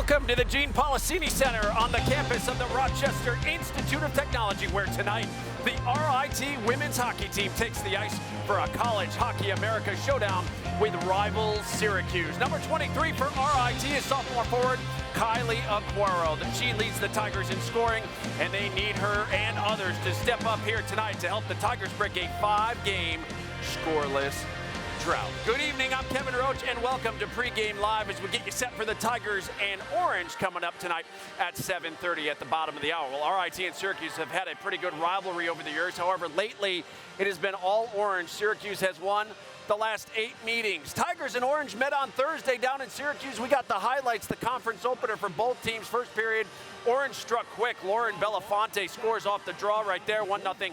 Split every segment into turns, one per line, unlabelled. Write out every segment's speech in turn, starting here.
Welcome to the Gene Policini Center on the campus of the Rochester Institute of Technology, where tonight the RIT women's hockey team takes the ice for a College Hockey America showdown with rival Syracuse. Number 23 for RIT is sophomore forward Kylie Aquaro. She leads the Tigers in scoring, and they need her and others to step up here tonight to help the Tigers break a 5-game scoreless drought. Good evening, I'm Kevin Roach, and welcome to Pregame Live as we get you set for the Tigers and Orange coming up tonight at 7:30 at the bottom of the hour. Well, RIT and Syracuse have had a pretty good rivalry over the years. However, lately it has been all Orange. Syracuse has won the last 8 meetings. Tigers and Orange met on Thursday down in Syracuse. We got the highlights, the conference opener for both teams. First period, Orange struck quick. Lauren Belafonte scores off the draw right there, 1-0.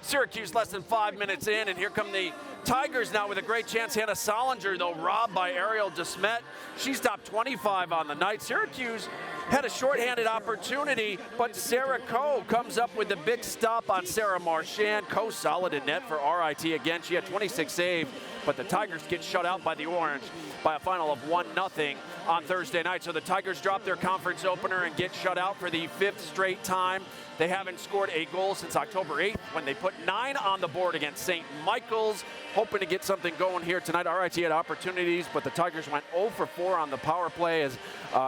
Syracuse less than 5 minutes in, and here come the Tigers now with a great chance. Hannah Solinger, though, robbed by Ariel DeSmet. She stopped 25 on the night. Syracuse had a shorthanded opportunity, but Sarah Coe comes up with the big stop on Sarah Marchand. Coe solid in net for RIT again. She had 26 saves, but the Tigers get shut out by the Orange by a final of 1-0 on Thursday night. So the Tigers drop their conference opener and get shut out for the 5th straight time. They haven't scored a goal since October 8th when they put 9 on the board against St. Michael's. Hoping to get something going here tonight. RIT had opportunities, but the Tigers went 0 for 4 on the power play as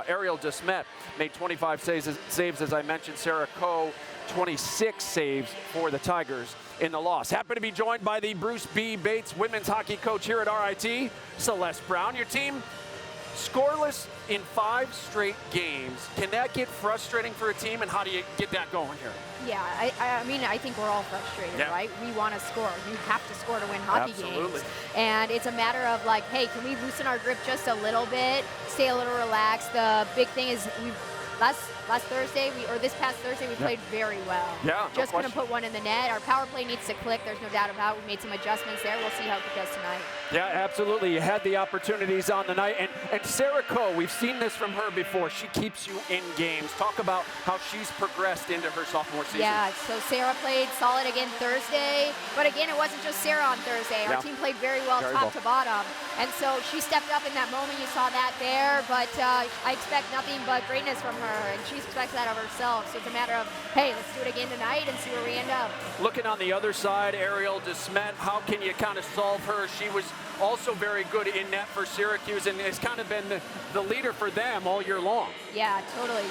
Ariel DeSmet made 25 saves, as I mentioned. Sarah Coe, 26 saves for the Tigers in the loss. Happy to be joined by the Bruce B. Bates women's hockey coach here at RIT, Celeste Brown. Your team scoreless in 5 straight games. Can that get frustrating for a team, and how do you get that going here?
Yeah, I mean, I think we're all frustrated, right? We want to score. You have to score to win hockey games. And it's a matter of like, hey, can we loosen our grip just a little bit, stay a little relaxed? The big thing is this past Thursday, we played very well.
Yeah,
just couldn't put one in the net. Our power play needs to click. There's no doubt about it. We made some adjustments there. We'll see how it does tonight.
Yeah, absolutely. You had the opportunities on the night. And Sarah Coe, we've seen this from her before. She keeps you in games. Talk about how she's progressed into her sophomore season.
Yeah, so Sarah played solid again Thursday. But again, it wasn't just Sarah on Thursday. Our team played very well top to bottom. And so she stepped up in that moment. You saw that there. But I expect nothing but greatness from her. And she expects that of herself. So it's a matter of, hey, let's do it again tonight and see where we end up.
Looking on the other side, Ariel DeSmet, how can you kind of solve her? She was also very good in net for Syracuse and has kind of been the leader for them all year long.
Yeah, totally.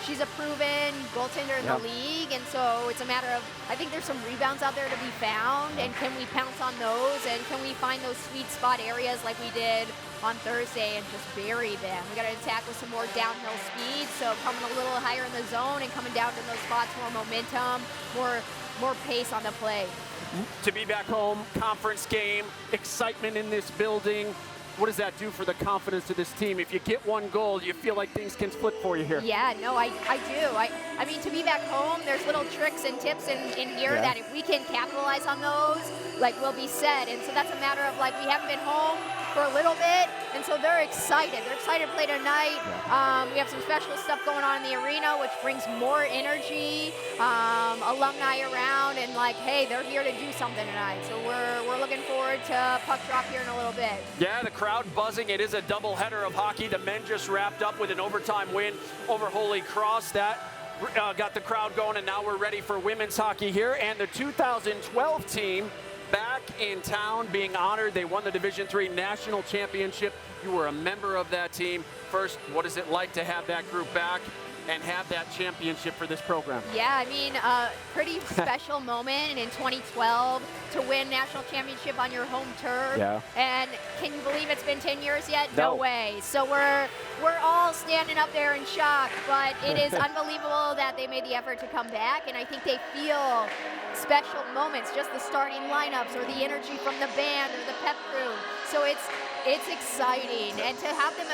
She's a proven goaltender in the league, and so it's a matter of, I think there's some rebounds out there to be found, and can we pounce on those, and can we find those sweet spot areas like we did on Thursday and just bury them? We got to attack with some more downhill speed, so coming a little higher in the zone and coming down to those spots, more momentum, more pace on the play.
To be back home, conference game, excitement in this building. What does that do for the confidence of this team? If you get one goal, you feel like things can flip for you here.
Yeah, no, I do. I mean, to be back home, there's little tricks and tips in here that if we can capitalize on those, like, we'll be set. And so that's a matter of, like, we haven't been home for a little bit, and so they're excited. They're excited to play tonight. We have some special stuff going on in the arena, which brings more energy, alumni around, and like, hey, they're here to do something tonight. So we're looking forward to puck drop here in a little bit.
Yeah, the crowd buzzing. It is a doubleheader of hockey. The men just wrapped up with an overtime win over Holy Cross. That got the crowd going, and now we're ready for women's hockey here. And the 2012 team back in town being honored. They won the Division III National Championship. You were a member of that team. First, what is it like to have that group back and have that championship for this program?
Yeah, I mean, pretty special moment in 2012 to win national championship on your home turf.
Yeah.
And can you believe it's been 10 years yet?
No
way. So we're all standing up there in shock, but it is unbelievable that they made the effort to come back, and I think they feel special moments, just the starting lineups or the energy from the band or the pep crew. So it's exciting, and to have them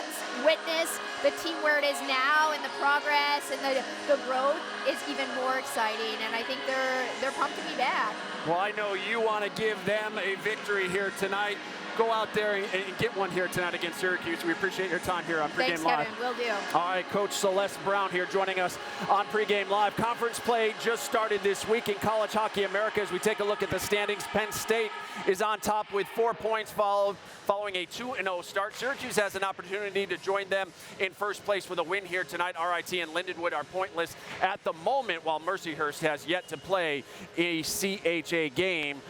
witness the team where it is now and the progress and the growth is even more exciting, and I think they're pumped to be back.
Well, I know you want to give them a victory here tonight. go out there and get one here tonight against Syracuse. We appreciate your time here on Pregame
Thanks,
Live.
Kevin. Will do.
All right, Coach Celeste Brown here joining us on Pregame Live. Conference play just started this week in College Hockey America. As we take a look at the standings, Penn State is on top with 4 points following a 2-0 start. Syracuse has an opportunity to join them in first place with a win here tonight. RIT and Lindenwood are pointless at the moment, while Mercyhurst has yet to play a CHA game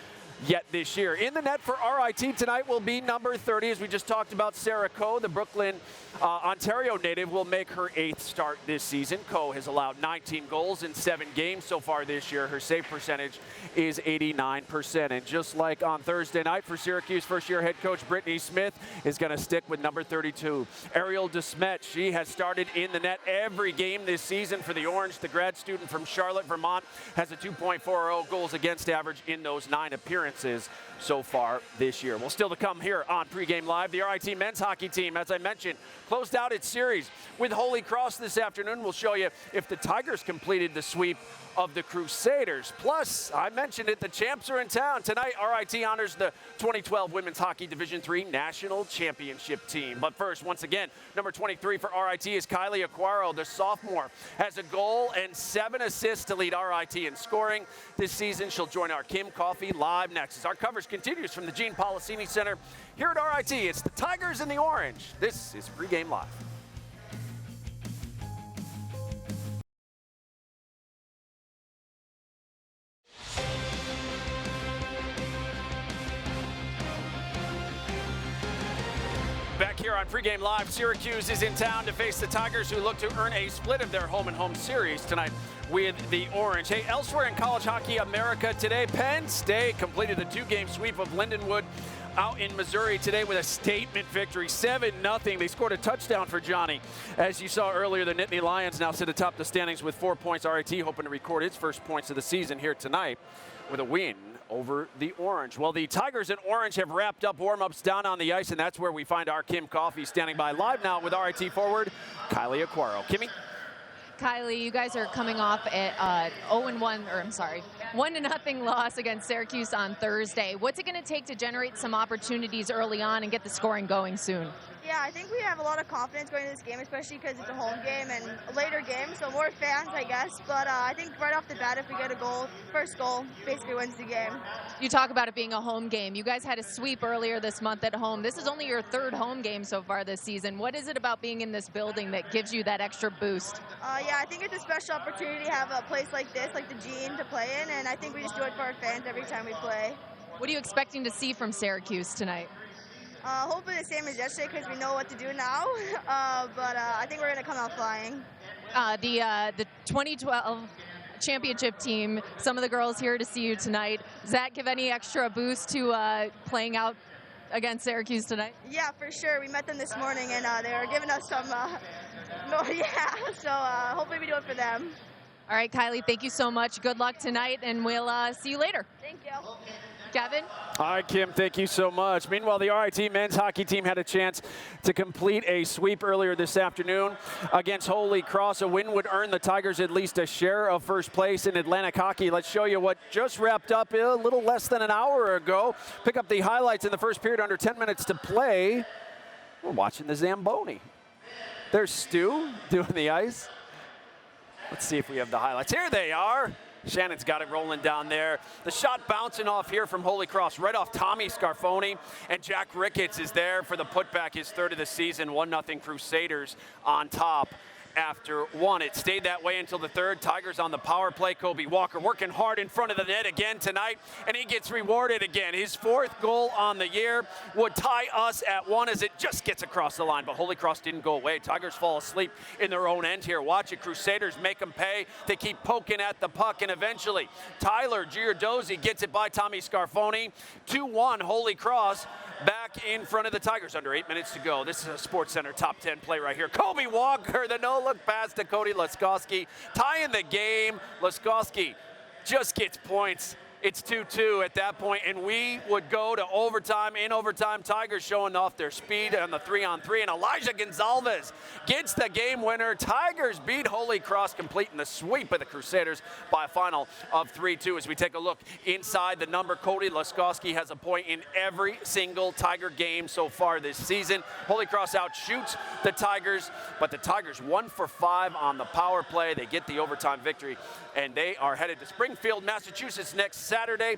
yet this year. In the net for RIT tonight will be number 30, as we just talked about. Sarah Coe, the Brooklyn, Ontario native, will make her 8th start this season. Coe has allowed 19 goals in 7 games so far this year. Her save percentage is 89%. And just like on Thursday night for Syracuse, first-year head coach Brittany Smith is going to stick with number 32. Ariel DeSmet, she has started in the net every game this season for the Orange. The grad student from Charlotte, Vermont, has a 2.40 goals against average in those 9 appearances so far this year. Well, still to come here on Pregame Live, the RIT men's hockey team, as I mentioned, closed out its series with Holy Cross this afternoon. We'll show you if the Tigers completed the sweep of the Crusaders. Plus, I mentioned it, the champs are in town. Tonight, RIT honors the 2012 Women's Hockey Division III National Championship team. But first, once again, number 23 for RIT is Kylie Aquaro. The sophomore has a goal and 7 assists to lead RIT in scoring this season. She'll join our Kim Coffey live next as our coverage continues from the Gene Policini Center here at RIT. It's the Tigers in the Orange. This is Pregame Live. Back here on Pregame Live, Syracuse is in town to face the Tigers, who look to earn a split of their home-and-home series tonight with the Orange. Hey, elsewhere in College Hockey America today, Penn State completed the 2-game sweep of Lindenwood out in Missouri today with a statement victory, 7-0. They scored a touchdown for Johnny. As you saw earlier, the Nittany Lions now sit atop the standings with 4 points. RIT hoping to record its first points of the season here tonight with a win over the Orange. Well, the Tigers and Orange have wrapped up warm-ups down on the ice, and that's where we find our Kim Coffey standing by live now with RIT forward Kylie Aquaro. Kimmy?
Kylie, you guys are coming off at 1-0 loss against Syracuse on Thursday. What's it going to take to generate some opportunities early on and get the scoring going soon?
Yeah, I think we have a lot of confidence going into this game, especially because it's a home game and a later game, so more fans, I guess. But I think right off the bat, if we get a goal, first goal basically wins the game.
You talk about it being a home game. You guys had a sweep earlier this month at home. This is only your 3rd home game so far this season. What is it about being in this building that gives you that extra boost?
Yeah, I think it's a special opportunity to have a place like this, like the Gene, to play in, and I think we just do it for our fans every time we play.
What are you expecting to see from Syracuse tonight?
Hopefully the same as yesterday because we know what to do now, but I think we're going to come out flying.
The 2012 championship team, some of the girls here to see you tonight. Does that give any extra boost to playing out against Syracuse tonight?
Yeah, for sure. We met them this morning, and they were giving us some, so hopefully we do it for them.
All right, Kylie, thank you so much. Good luck tonight, and we'll see you later.
Thank you.
Kevin?
All right, Kim, thank you so much. Meanwhile, the RIT men's hockey team had a chance to complete a sweep earlier this afternoon against Holy Cross. A win would earn the Tigers at least a share of first place in Atlantic hockey. Let's show you what just wrapped up a little less than an hour ago. Pick up the highlights in the first period, under 10 minutes to play. We're watching the Zamboni. There's Stu doing the ice. Let's see if we have the highlights. Here they are. Shannon's got it rolling down there. The shot bouncing off here from Holy Cross, right off Tommy Scarfoni. And Jack Ricketts is there for the putback, his 3rd of the season. 1-0 Crusaders on top after 1. It stayed that way until the 3rd. Tigers on the power play. Kobe Walker working hard in front of the net again tonight, and he gets rewarded again. His 4th goal on the year would tie us at 1 as it just gets across the line, but Holy Cross didn't go away. Tigers fall asleep in their own end here. Watch it. Crusaders make them pay. They keep poking at the puck, and eventually Tyler Giardozzi gets it by Tommy Scarfoni. 2-1 Holy Cross. Back in front of the Tigers, under 8 minutes to go. This is a Sports Center top 10 play right here. Kobe Walker, the no-look pass to Cody Laskowski, tying the game. Laskowski just gets points It's 2-2 at that point, and we would go to overtime. In overtime, Tigers showing off their speed on the 3-on-3, and Elijah Gonzalez gets the game winner. Tigers beat Holy Cross, completing the sweep of the Crusaders by a final of 3-2. As we take a look inside the number, Cody Laskowski has a point in every single Tiger game so far this season. Holy Cross outshoots the Tigers, but the Tigers 1 for 5 on the power play. They get the overtime victory, and they are headed to Springfield, Massachusetts next Saturday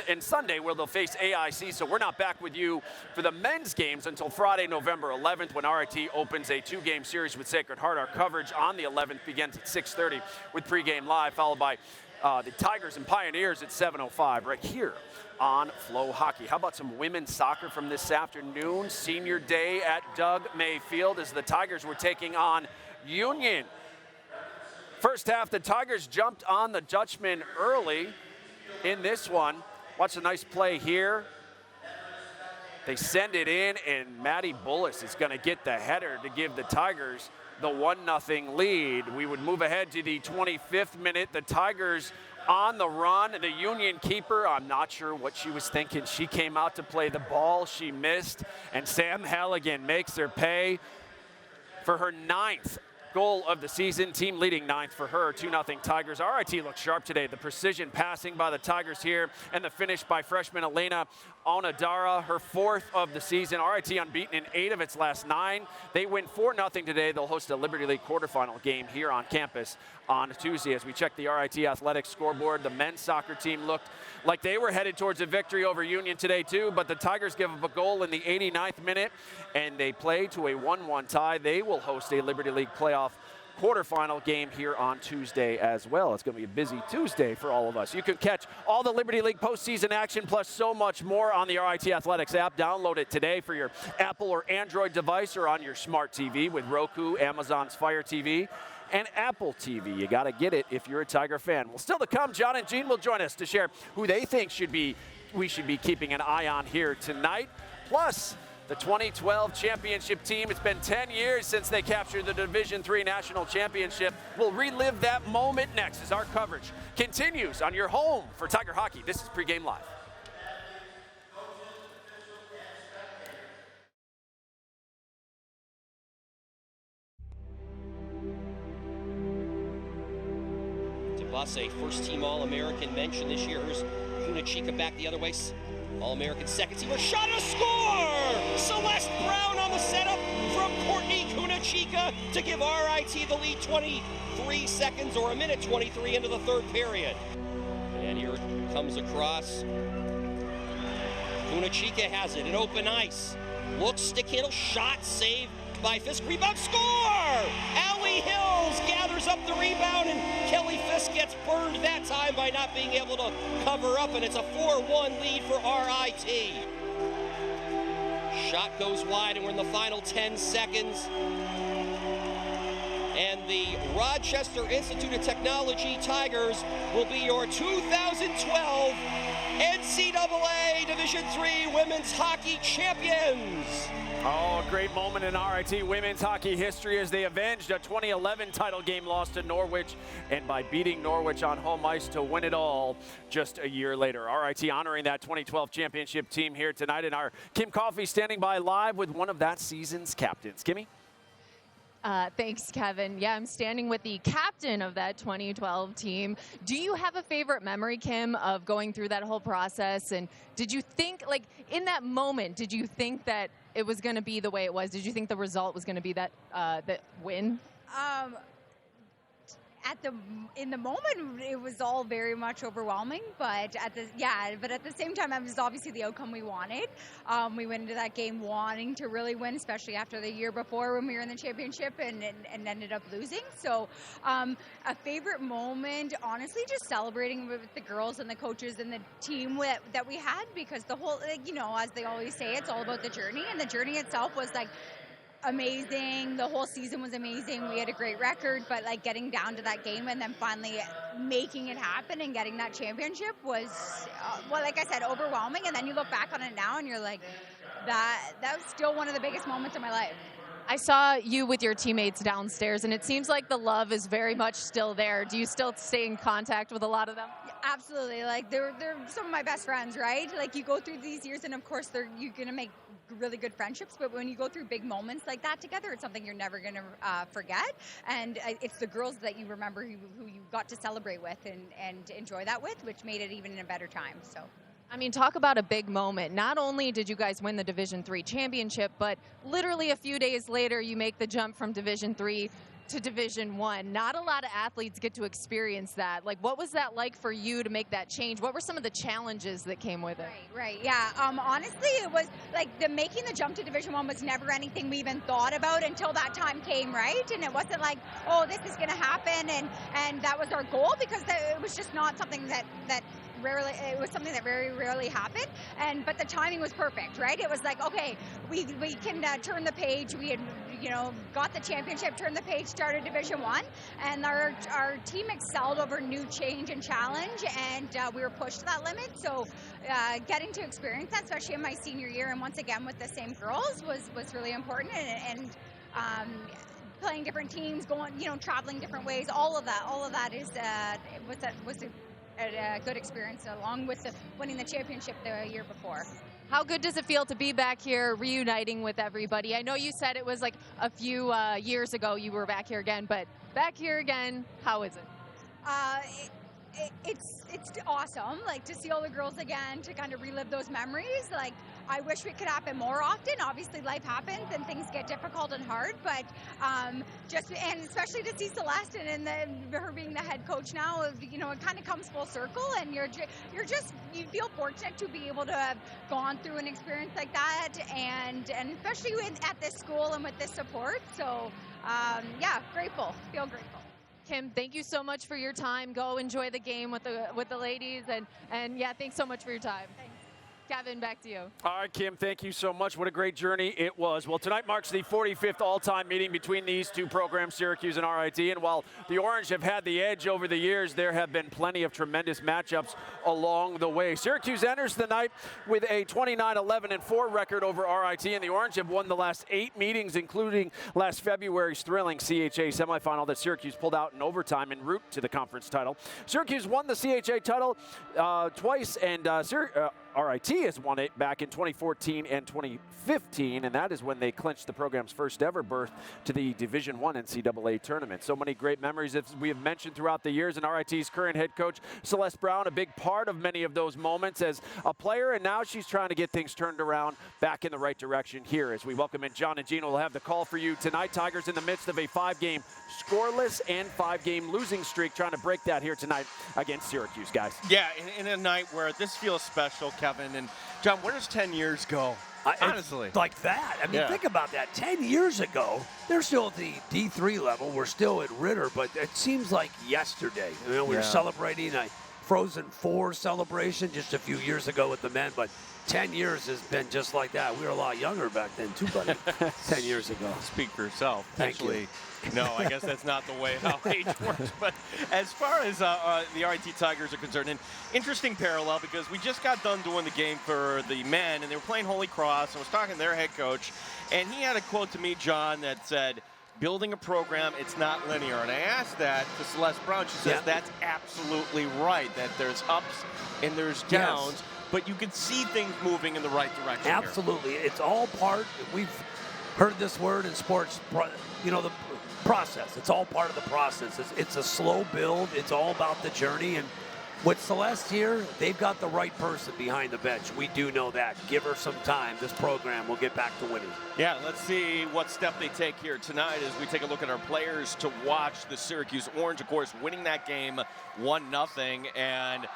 and Sunday, where they'll face AIC. So we're not back with you for the men's games until Friday, November 11th, when RIT opens a 2-game series with Sacred Heart. Our coverage on the 11th begins at 6:30 with Pregame Live, followed by the Tigers and Pioneers at 7:05 right here on Flow Hockey. How about some women's soccer from this afternoon? Senior day at Doug May Field as the Tigers were taking on Union. First half, the Tigers jumped on the Dutchmen early in this one. Watch a nice play here. They send it in, and Maddie Bullis is going to get the header to give the Tigers the 1-0 lead. We would move ahead to the 25th minute. The Tigers on the run. The Union keeper, I'm not sure what she was thinking. She came out to play the ball. She missed, and Sam Halligan makes her pay for her 9th goal of the season, team leading 9th for her, 2-0 Tigers. RIT looks sharp today. The precision passing by the Tigers here, and the finish by freshman Elena Onadara, her 4th of the season. RIT unbeaten in 8 of its last 9. They win 4-0 today. They'll host a Liberty League quarterfinal game here on campus on Tuesday. As we check the RIT athletics scoreboard, the men's soccer team looked like they were headed towards a victory over Union today too, but the Tigers give up a goal in the 89th minute, and they play to a 1-1 tie. They will host a Liberty League playoff quarterfinal game here on Tuesday as well. It's going to be a busy Tuesday for all of us. You can catch all the Liberty League postseason action plus so much more on the RIT Athletics app. Download it today for your Apple or Android device or on your smart TV with Roku, Amazon's Fire TV, and Apple TV. You got to get it if you're a Tiger fan. Well, still to come, John and Jean will join us to share who they think we should be keeping an eye on here tonight. Plus, the 2012 championship team. It's been 10 years since they captured the Division III National Championship. We'll relive that moment next as our coverage continues on your home for Tiger Hockey. This is Pregame Live.
Tabase, first-team All-American mention this year. Here's Kunachika back the other way. All-American second-teamer, shot and a score! Celeste Brown on the setup from Courtney Kunachika to give RIT the lead 23 seconds or a minute 23 into the third period. And here it comes across. Kunachika has it in open ice. Looks stick handle, shot, save by Fisk, rebound, score! Allie Hills gathers up the rebound, and Kelly Fisk gets burned that time by not being able to cover up, and it's a 4-1 lead for RIT. Shot goes wide, and we're in the final 10 seconds. And the Rochester Institute of Technology Tigers will be your 2012 NCAA Division III Women's Hockey Champions.
Oh, a great moment in RIT women's hockey history as they avenged a 2011 title game loss to Norwich, and by beating Norwich on home ice to win it all just a year later. RIT honoring that 2012 championship team here tonight, and our Kim Coffey standing by live with one of that season's captains. Kimmy?
Thanks, Kevin. Yeah, I'm standing with the captain of that 2012 team. Do you have a favorite memory, Kim, of going through that whole process? And did you think, like, in that moment, did you think that it was going to be the way it was? Did you think the result was going to be that win?
In the moment, it was all very much overwhelming, but at the same time, it was obviously the outcome we wanted. We went into that game wanting to really win, especially after the year before when we were in the championship and ended up losing. So a favorite moment, honestly, just celebrating with the girls and the coaches and the team that we had, because the whole, as they always say, it's all about the journey, and the journey itself was like amazing. The whole season was amazing. We had a great record, but like getting down to that game and then finally making it happen and getting that championship was, well, like I said, overwhelming. And then you look back on it now and you're like, that was still one of the biggest moments of my life.
I saw you with your teammates downstairs, and it seems like the love is very much still there. Do you still stay in contact with a lot of them?
Absolutely. Like they're some of my best friends, right? Like you go through these years, and of course you're gonna make really good friendships. But when you go through big moments like that together, it's something you're never gonna forget. And it's the girls that you remember who you got to celebrate with and enjoy that with, which made it even a better time. So.
I mean, talk about a big moment. Not only did you guys win the Division III championship, but literally a few days later, you make the jump from Division III to Division I. Not a lot of athletes get to experience that. Like, what was that like for you to make that change? What were some of the challenges that came with it?
Right, yeah. Honestly, it was like making the jump to Division I was never anything we even thought about until that time came, right? And it wasn't like, oh, this is going to happen, and that was our goal, because it was just not something that rarely, it was something that very rarely happened, but the timing was perfect, right? It was like, okay, we can turn the page. We had, got the championship, turned the page, started Division I, and our team excelled over new change and challenge, and we were pushed to that limit. So getting to experience that, especially in my senior year, and once again with the same girls, was really important, and playing different teams, going, traveling different ways, all of that was a good experience, along with winning the championship the year before.
How good does it feel to be back here reuniting with everybody? I know you said it was like a few years ago you were back here again, but back here again, how is it?
It's awesome, like, to see all the girls again, to kind of relive those memories. Like, I wish it could happen more often. Obviously, life happens and things get difficult and hard, but and especially to see Celeste and her being the head coach now, it kind of comes full circle, and you feel fortunate to be able to have gone through an experience like that, and especially at this school and with this support. So yeah, grateful, feel grateful.
Kim, thank you so much for your time. Go enjoy the game with the ladies, and yeah, thanks so much for your time.
Thanks.
Kevin, back to you.
All right, Kim, thank you so much. What a great journey it was. Well, tonight marks the 45th all-time meeting between these two programs, Syracuse and RIT. And while the Orange have had the edge over the years, there have been plenty of tremendous matchups along the way. Syracuse enters the night with a 29-11-4 record over RIT, and the Orange have won the last 8 meetings, including last February's thrilling CHA semifinal that Syracuse pulled out in overtime en route to the conference title. Syracuse won the CHA title twice, and RIT has won it back in 2014 and 2015, and that is when they clinched the program's first ever berth to the Division I NCAA tournament. So many great memories, as we have mentioned throughout the years, and RIT's current head coach, Celeste Brown, a big part of many of those moments as a player, and now she's trying to get things turned around back in the right direction here. As we welcome in John and Gina, we'll have the call for you tonight. Tigers in the midst of a 5-game scoreless and 5-game losing streak, trying to break that here tonight against Syracuse, guys.
Yeah, in a night where this feels special, Kevin. And John, where does 10 years go? Honestly.
Like that. I mean, think about that. 10 years ago, they're still at the D3 level. We're still at Ritter, but it seems like yesterday. We were celebrating a Frozen 4 celebration just a few years ago with the men, but 10 years has been just like that. We were a lot younger back then, too, buddy. 10 years ago.
Speak for yourself.
Thank
Actually,
you.
No, I guess that's not the way how age works. But as far as the RIT Tigers are concerned, an interesting parallel, because we just got done doing the game for the men, and they were playing Holy Cross. I was talking to their head coach, and he had a quote to me, John, that said, building a program, it's not linear. And I asked that to Celeste Brown. She says that's absolutely right, that there's ups and there's downs, but you can see things moving in the right direction.
Absolutely. It's all part, we've heard this word in sports, the process. It's all part of the process. It's a slow build. It's all about the journey. And with Celeste here, they've got the right person behind the bench. We do know that. Give her some time. This program will get back to winning.
Yeah, let's see what step they take here tonight as we take a look at our players to watch. The Syracuse Orange, of course, winning that game 1-0. And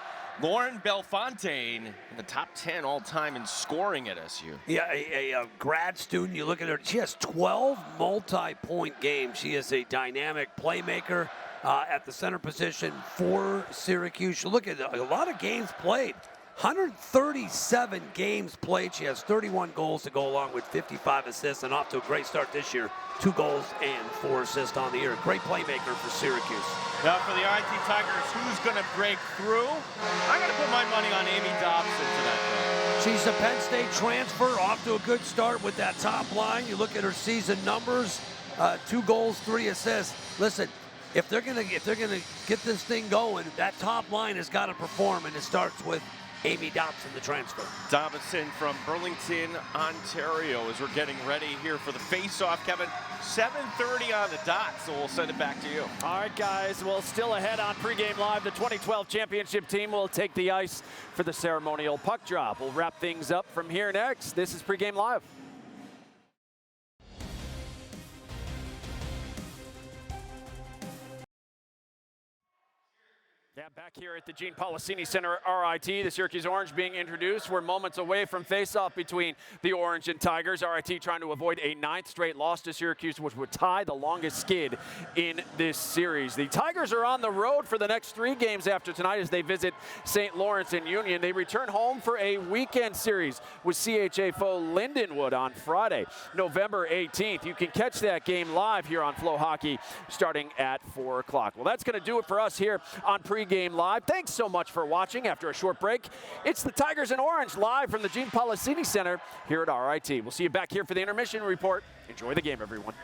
Lauren Belfontaine in the top 10 all-time in scoring at SU.
Yeah, a grad student. You look at her. She has 12 multi-point games. She is a dynamic playmaker at the center position for Syracuse. You look at a lot of games played. 137 games played. She has 31 goals to go along with 55 assists, and off to a great start this year. 2 goals and 4 assists on the year. Great playmaker for Syracuse.
Now for the RIT Tigers, who's going to break through? I'm going to put my money on Amy Dobson tonight.
She's a Penn State transfer, off to a good start with that top line. You look at her season numbers, 2 goals, 3 assists. Listen, if they're gonna get this thing going, that top line has got to perform, and it starts with Amy Dobson, the transfer.
Dobson from Burlington, Ontario, as we're getting ready here for the face-off, Kevin. 7:30 on the dot, so we'll send it back to you.
All right, guys, well, still ahead on Pregame Live. The 2012 championship team will take the ice for the ceremonial puck drop. We'll wrap things up from here next. This is Pregame Live. Yeah, back here at the Gene Policini Center at RIT, the Syracuse Orange being introduced. We're moments away from face-off between the Orange and Tigers. RIT trying to avoid a 9th straight loss to Syracuse, which would tie the longest skid in this series. The Tigers are on the road for the next 3 games after tonight as they visit St. Lawrence and Union. They return home for a weekend series with CHA foe Lindenwood on Friday, November 18th. You can catch that game live here on Flow Hockey starting at 4 o'clock. Well, that's going to do it for us here on Pregame Live. Thanks so much for watching. After a short break, it's the Tigers and Orange live from the Gene Policini Center here at RIT. We'll see you back here for the intermission report. Enjoy the game, everyone.